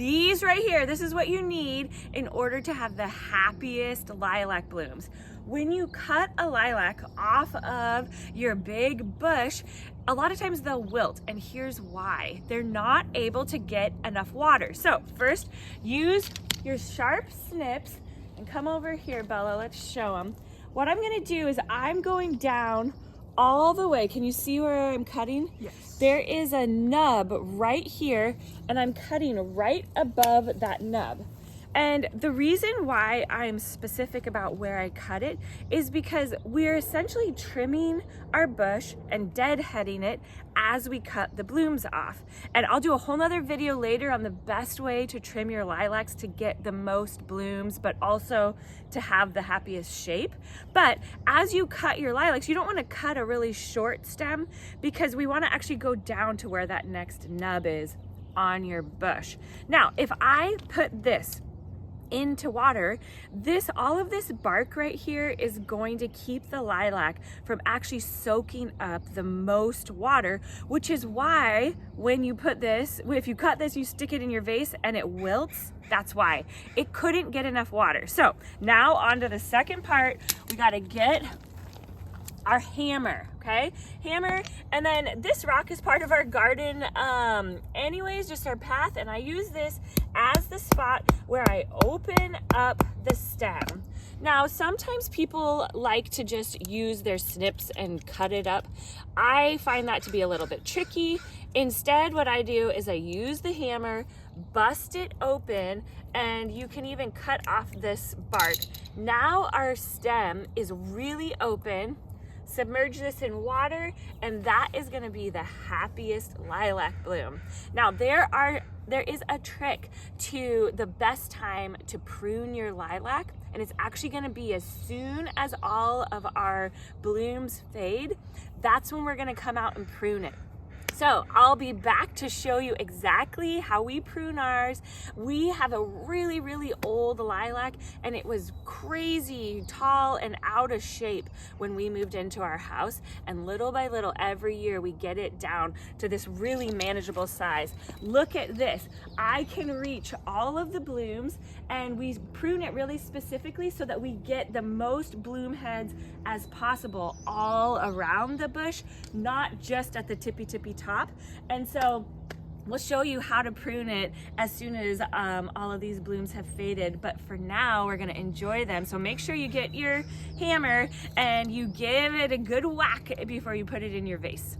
these right here, this is what you need in order to have the happiest lilac blooms. When you cut a lilac off of your big bush, a lot of times they'll wilt, and here's why. They're not able to get enough water. So first, use your sharp snips, and come over here, Bella, let's show them. What I'm gonna do is I'm going down all the way. Can you see where I'm cutting? Yes. There is a nub right here, and I'm cutting right above that nub. And the reason why I'm specific about where I cut it is because we're essentially trimming our bush and deadheading it as we cut the blooms off. And I'll do a whole nother video later on the best way to trim your lilacs to get the most blooms, but also to have the happiest shape. But as you cut your lilacs, you don't want to cut a really short stem, because we want to actually go down to where that next nub is on your bush. Now, if I put this into water, all of this bark right here is going to keep the lilac from actually soaking up the most water, which is why when you put this, if you cut this, you stick it in your vase and it wilts. That's why it couldn't get enough water. So now on to the second part. We got to get our hammer, okay? Hammer, and then this rock is part of our garden anyways, just our path, and I use this as the spot where I open up the stem. Now, sometimes people like to just use their snips and cut it up. I find that to be a little bit tricky. Instead, what I do is I use the hammer, bust it open, and you can even cut off this bark. Now our stem is really open. Submerge this in water, and that is going to be the happiest lilac bloom. Now there is a trick to the best time to prune your lilac, and it's actually going to be as soon as all of our blooms fade. That's when we're going to come out and prune it. So I'll be back to show you exactly how we prune ours. We have a really, really old lilac, and it was crazy tall and out of shape when we moved into our house. And little by little, every year we get it down to this really manageable size. Look at this. I can reach all of the blooms, and we prune it really specifically so that we get the most bloom heads as possible all around the bush, not just at the tippy top. And so we'll show you how to prune it as soon as all of these blooms have faded. But for now, we're gonna enjoy them. So make sure you get your hammer and you give it a good whack before you put it in your vase.